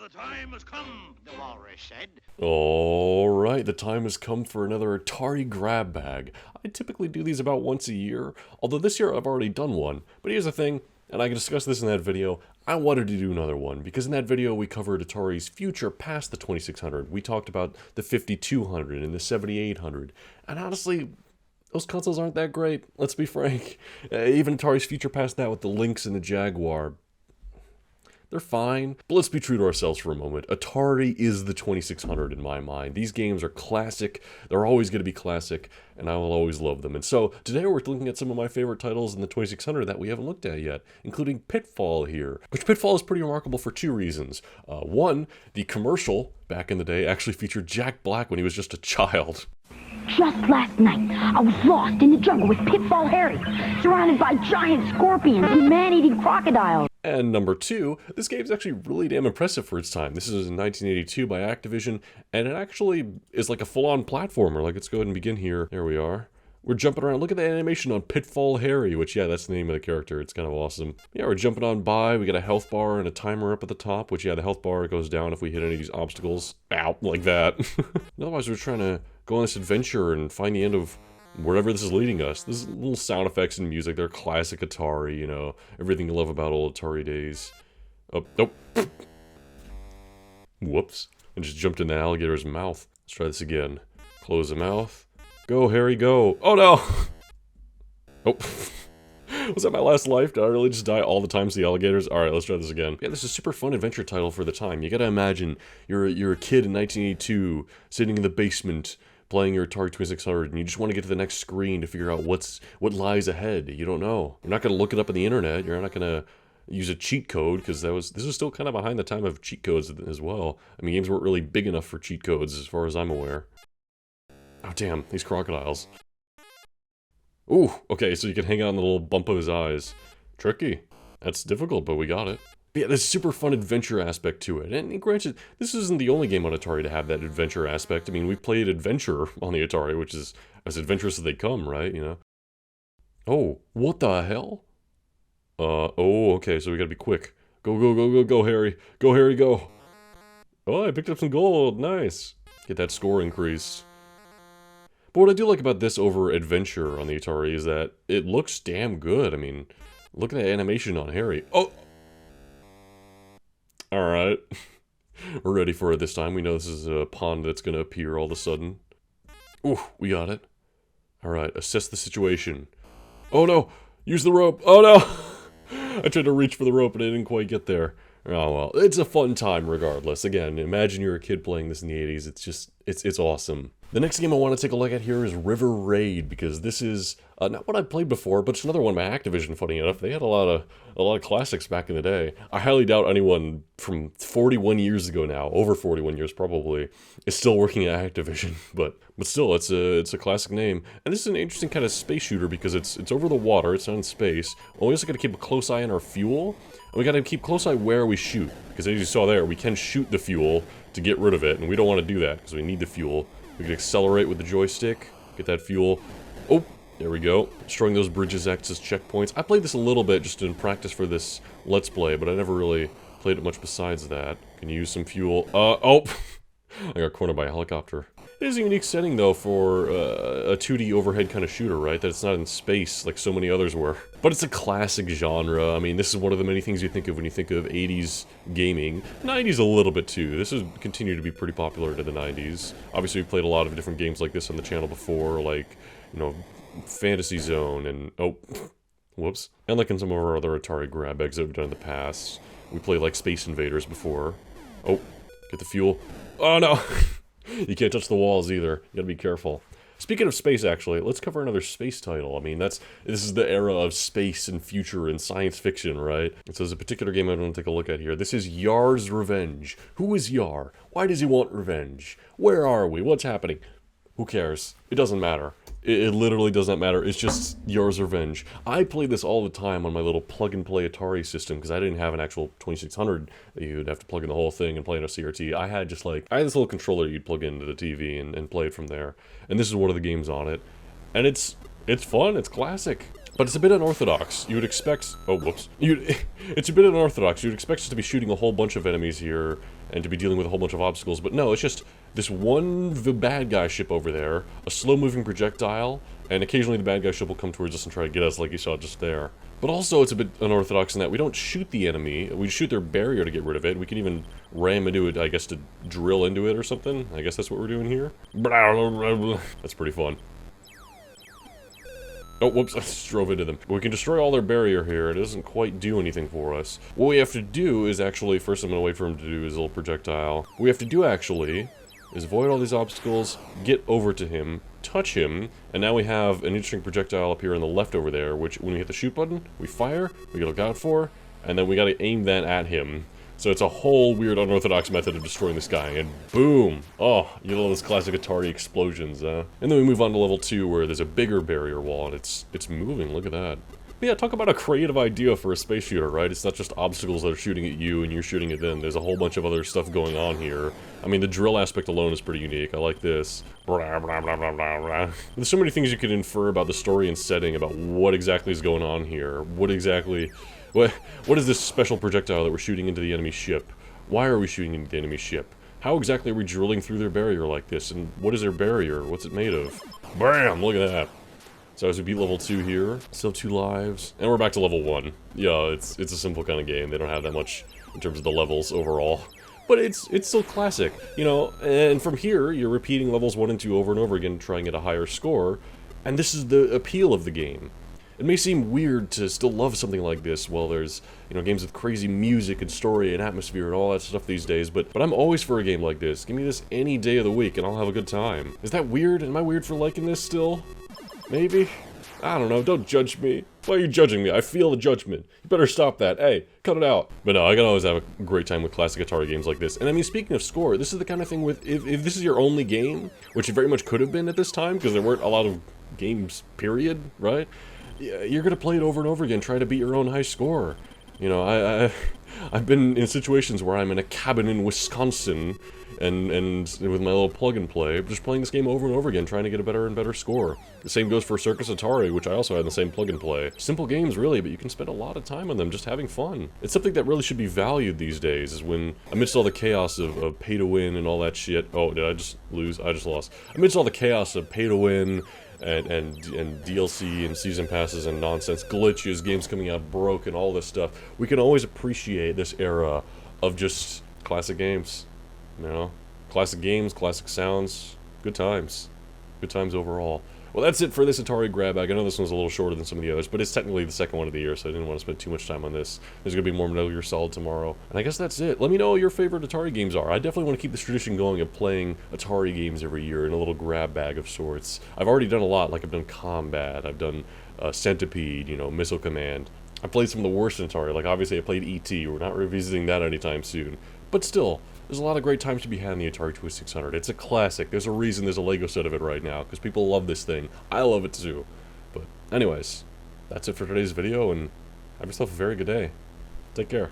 the time has come, the walrus said. Alright, the time has come for another Atari Grab Bag. I typically do these about once a year, although this year I've already done one. But here's the thing, and I can discuss this in that video, I wanted to do another one, because in that video we covered Atari's future past the 2600. We talked about the 5200 and the 7800, and honestly, those consoles aren't that great, let's be frank. Even Atari's future past that with the Lynx and the Jaguar, they're fine, but let's be true to ourselves for a moment. Atari is the 2600 in my mind. These games are classic, they're always going to be classic, and I will always love them. And so, today we're looking at some of my favorite titles in the 2600 that we haven't looked at yet, including Pitfall here. Which Pitfall is pretty remarkable for two reasons. One, the commercial, back in the day, actually featured Jack Black when he was just a child. Just last night, I was lost in the jungle with Pitfall Harry, surrounded by giant scorpions and man-eating crocodiles. And number two, this game's actually really damn impressive for its time. This is in 1982 by Activision, and it actually is like a full-on platformer. Like, let's go ahead and begin here. There we are. We're jumping around. Look at the animation on Pitfall Harry, which, yeah, that's the name of the character. It's kind of awesome. Yeah, we're jumping on by. We got a health bar and a timer up at the top, which, yeah, the health bar goes down if we hit any of these obstacles. Ow, like that. Otherwise, we're trying to go on this adventure and find the end of wherever this is leading us. This is little sound effects and music. They're classic Atari, you know, everything you love about old Atari days. Oh, nope. Whoops. I just jumped in the alligator's mouth. Let's try this again. Close the mouth. Go, Harry, go. Oh, no! Oh. Was that my last life? Did I really just die all the time to the alligators? Alright, let's try this again. Yeah, this is a super fun adventure title for the time. You gotta imagine, you're a kid in 1982, sitting in the basement, playing your Atari 2600, and you just want to get to the next screen to figure out what lies ahead. You don't know. You're not gonna look it up on the internet. You're not gonna use a cheat code, because this was still kind of behind the time of cheat codes as well. I mean, games weren't really big enough for cheat codes, as far as I'm aware. Oh, damn, these crocodiles. Ooh, okay, so you can hang out on the little bump of his eyes. Tricky. That's difficult, but we got it. But yeah, there's a super fun adventure aspect to it. And granted, this isn't the only game on Atari to have that adventure aspect. I mean, we've played Adventure on the Atari, which is as adventurous as they come, right? You know? Oh, what the hell? Oh, okay, so we gotta be quick. Go, go, go, go, go, Harry. Go, Harry, go. Oh, I picked up some gold. Nice. Get that score increased. But what I do like about this over Adventure on the Atari is that it looks damn good. I mean, look at the animation on Harry. Oh! Alright. We're ready for it this time. We know this is a pond that's gonna appear all of a sudden. Ooh, we got it. Alright, assess the situation. Oh no! Use the rope! Oh no! I tried to reach for the rope and I didn't quite get there. Oh well, it's a fun time regardless. Again, imagine you're a kid playing this in the 80s. It's just, it's awesome. The next game I want to take a look at here is River Raid, because this is not what I've played before, but it's another one by Activision, funny enough. They had a lot of classics back in the day. I highly doubt anyone from 41 years ago now, over 41 years probably, is still working at Activision, but still, it's a classic name. And this is an interesting kind of space shooter because it's over the water, it's not in space. Well, we also got to keep a close eye on our fuel, and we got to keep close eye where we shoot, because as you saw there, we can shoot the fuel to get rid of it, and we don't want to do that because we need the fuel. We can accelerate with the joystick, get that fuel. Oh, there we go. Destroying those bridges acts as checkpoints. I played this a little bit just in practice for this Let's Play, but I never really played it much besides that. Can you use some fuel? Oh! I got cornered by a helicopter. It is a unique setting, though, for a 2D overhead kind of shooter, right? That it's not in space like so many others were. But it's a classic genre. I mean, this is one of the many things you think of when you think of 80s gaming. 90s a little bit, too. This has continued to be pretty popular into the 90s. Obviously, we've played a lot of different games like this on the channel before, like, you know, Fantasy Zone and... oh, whoops. And like in some of our other Atari Grab Bags that we've done in the past. We played, like, Space Invaders before. Oh, get the fuel. Oh, no! You can't touch the walls either. You gotta be careful. Speaking of space, actually, let's cover another space title. I mean, this is the era of space and future and science fiction, right? And so there's a particular game I want to take a look at here. This is Yars Revenge. Who is Yar? Why does he want revenge? Where are we? What's happening? Who cares? It doesn't matter. It literally does not matter. It's just Yars Revenge. I played this all the time on my little plug-and-play Atari system because I didn't have an actual 2600 that you'd have to plug in the whole thing and play on a CRT. I had this little controller you'd plug into the TV and play it from there. And this is one of the games on it. And it's fun. It's classic. But it's a bit unorthodox. You would expect... Oh, whoops. It's a bit unorthodox. You'd expect us to be shooting a whole bunch of enemies here and to be dealing with a whole bunch of obstacles, but no, it's just this one the bad guy ship over there, a slow-moving projectile, and occasionally the bad guy ship will come towards us and try to get us like you saw just there. But also it's a bit unorthodox in that we don't shoot the enemy, we shoot their barrier to get rid of it. We can even ram into it, I guess, to drill into it or something. I guess that's what we're doing here. That's pretty fun. Oh, whoops, I just drove into them. We can destroy all their barrier here. It doesn't quite do anything for us. What we have to do is actually, first I'm going to wait for him to do his little projectile. What we have to do, actually, is avoid all these obstacles, get over to him, touch him, and now we have an interesting projectile up here on the left over there, which when we hit the shoot button, we fire, we gotta look out for, and then we gotta aim that at him. So it's a whole weird unorthodox method of destroying this guy, and boom! Oh, you know those classic Atari explosions, huh? And then we move on to level 2 where there's a bigger barrier wall, and it's moving, look at that. But yeah, talk about a creative idea for a space shooter, right? It's not just obstacles that are shooting at you and you're shooting at them. There's a whole bunch of other stuff going on here. I mean, the drill aspect alone is pretty unique. I like this. Blah, blah, blah, blah, blah, blah. There's so many things you can infer about the story and setting, about what exactly is going on here. What is this special projectile that we're shooting into the enemy ship? Why are we shooting into the enemy ship? How exactly are we drilling through their barrier like this? And what is their barrier? What's it made of? Bam! Look at that. So as we beat level 2 here, still 2 lives, and we're back to level 1. Yeah, it's a simple kind of game. They don't have that much in terms of the levels overall. But it's still classic, you know, and from here, you're repeating levels 1 and 2 over and over again to try and get a higher score, and this is the appeal of the game. It may seem weird to still love something like this while there's, you know, games with crazy music and story and atmosphere and all that stuff these days, but I'm always for a game like this. Give me this any day of the week and I'll have a good time. Is that weird? Am I weird for liking this still? Maybe? I don't know, don't judge me. Why are you judging me? I feel the judgment. You better stop that. Hey, cut it out. But no, I can always have a great time with classic Atari games like this. And I mean, speaking of score, this is the kind of thing with, if this is your only game, which it very much could have been at this time, because there weren't a lot of games, period, right? You're gonna play it over and over again, try to beat your own high score. You know, I've been in situations where I'm in a cabin in Wisconsin, and with my little plug and play, just playing this game over and over again, trying to get a better and better score. The same goes for Circus Atari, which I also had in the same plug and play. Simple games, really, but you can spend a lot of time on them just having fun. It's something that really should be valued these days, is when, amidst all the chaos of pay to win and all that shit. Oh, did I just lose? I just lost. Amidst all the chaos of pay to win, and DLC and season passes and nonsense, glitches, games coming out broken, all this stuff, we can always appreciate this era of just classic games, you know? Classic games, classic sounds, good times. Good times overall. Well, that's it for this Atari Grab Bag. I know this one's a little shorter than some of the others, but it's technically the second one of the year, so I didn't want to spend too much time on this. There's going to be more Metal Gear Solid tomorrow. And I guess that's it. Let me know what your favorite Atari games are. I definitely want to keep this tradition going of playing Atari games every year in a little grab bag of sorts. I've already done a lot, like I've done Combat, I've done Centipede, you know, Missile Command. I played some of the worst in Atari, like obviously I played E.T. We're not revisiting that anytime soon. But still, there's a lot of great times to be had in the Atari 2600. It's a classic. There's a reason there's a Lego set of it right now, because people love this thing. I love it too. But anyways, that's it for today's video, and have yourself a very good day. Take care.